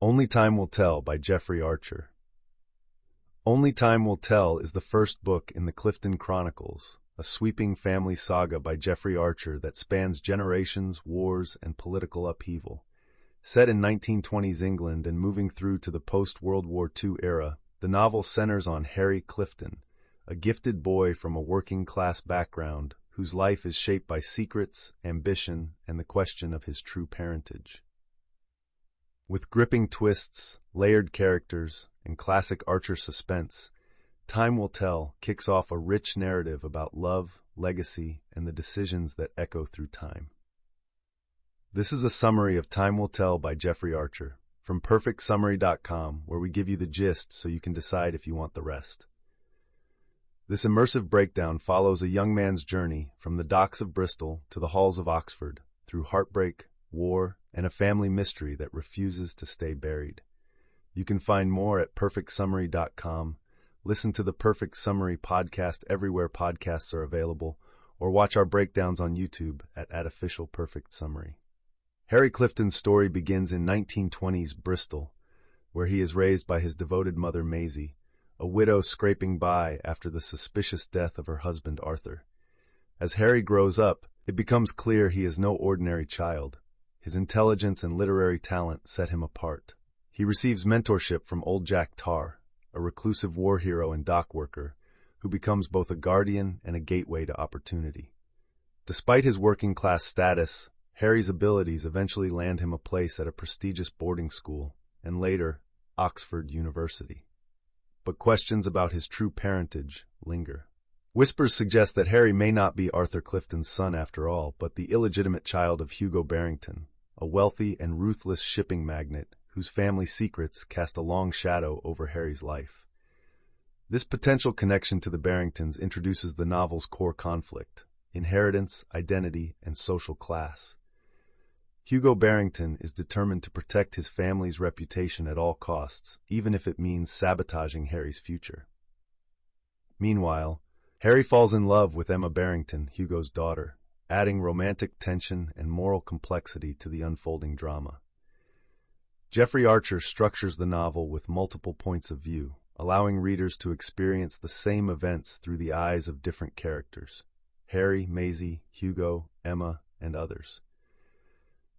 Only Time Will Tell by Jeffrey Archer. Only Time Will Tell is the first book in the Clifton Chronicles, a sweeping family saga by Jeffrey Archer that spans generations, wars, and political upheaval. Set in 1920s England and moving through to the post-World War II era, the novel centers on Harry Clifton, a gifted boy from a working-class background whose life is shaped by secrets, ambition, and the question of his true parentage. With gripping twists, layered characters, and classic Archer suspense, Time Will Tell kicks off a rich narrative about love, legacy, and the decisions that echo through time. This is a summary of Time Will Tell by Jeffrey Archer, from perfectsummary.com, where we give you the gist so you can decide if you want the rest. This immersive breakdown follows a young man's journey from the docks of Bristol to the halls of Oxford, through heartbreak, war, and a family mystery that refuses to stay buried. You can find more at perfectsummary.com, listen to the Perfect Summary podcast everywhere podcasts are available, or watch our breakdowns on YouTube at Official Perfect Summary. Harry Clifton's story begins in 1920s Bristol, where he is raised by his devoted mother Maisie, a widow scraping by after the suspicious death of her husband Arthur. As Harry grows up, it becomes clear he is no ordinary child. His intelligence and literary talent set him apart. He receives mentorship from old Jack Tar, a reclusive war hero and dock worker, who becomes both a guardian and a gateway to opportunity. Despite his working-class status, Harry's abilities eventually land him a place at a prestigious boarding school, and later, Oxford University. But questions about his true parentage linger. Whispers suggest that Harry may not be Arthur Clifton's son after all, but the illegitimate child of Hugo Barrington, a wealthy and ruthless shipping magnate whose family secrets cast a long shadow over Harry's life. This potential connection to the Barringtons introduces the novel's core conflict: inheritance, identity, and social class. Hugo Barrington is determined to protect his family's reputation at all costs, even if it means sabotaging Harry's future. Meanwhile, Harry falls in love with Emma Barrington, Hugo's daughter, adding romantic tension and moral complexity to the unfolding drama. Jeffrey Archer structures the novel with multiple points of view, allowing readers to experience the same events through the eyes of different characters: Harry, Maisie, Hugo, Emma, and others.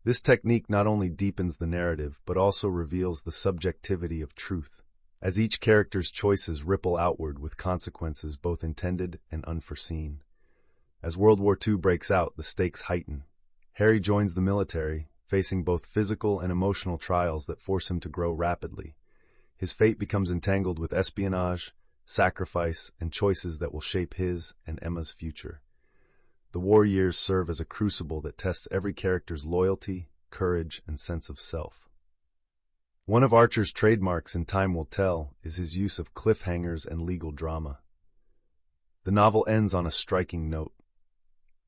This technique not only deepens the narrative, but also reveals the subjectivity of truth, as each character's choices ripple outward with consequences both intended and unforeseen. As World War II breaks out, the stakes heighten. Harry joins the military, facing both physical and emotional trials that force him to grow rapidly. His fate becomes entangled with espionage, sacrifice, and choices that will shape his and Emma's future. The war years serve as a crucible that tests every character's loyalty, courage, and sense of self. One of Archer's trademarks in Time Will Tell is his use of cliffhangers and legal drama. The novel ends on a striking note: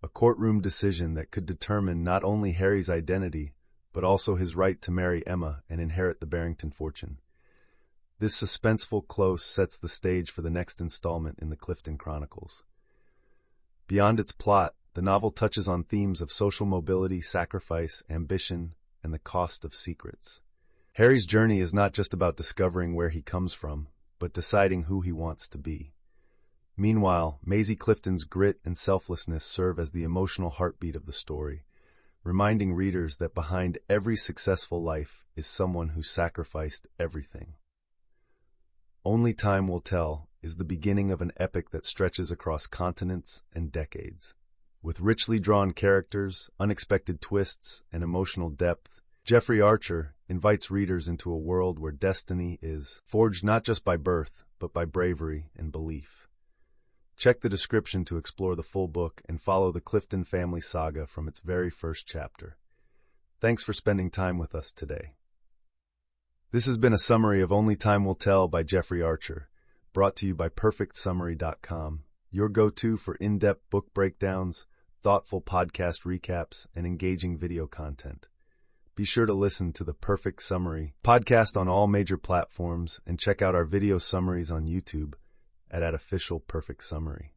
a courtroom decision that could determine not only Harry's identity, but also his right to marry Emma and inherit the Barrington fortune. This suspenseful close sets the stage for the next installment in the Clifton Chronicles. Beyond its plot, the novel touches on themes of social mobility, sacrifice, ambition, and the cost of secrets. Harry's journey is not just about discovering where he comes from, but deciding who he wants to be. Meanwhile, Maisie Clifton's grit and selflessness serve as the emotional heartbeat of the story, reminding readers that behind every successful life is someone who sacrificed everything. Only Time Will Tell is the beginning of an epic that stretches across continents and decades. With richly drawn characters, unexpected twists, and emotional depth, Jeffrey Archer invites readers into a world where destiny is forged not just by birth, but by bravery and belief. Check the description to explore the full book and follow the Clifton family saga from its very first chapter. Thanks for spending time with us today. This has been a summary of Only Time Will Tell by Jeffrey Archer, brought to you by perfectsummary.com, your go-to for in-depth book breakdowns, thoughtful podcast recaps, and engaging video content. Be sure to listen to the Perfect Summary podcast on all major platforms and check out our video summaries on YouTube at Official Perfect Summary.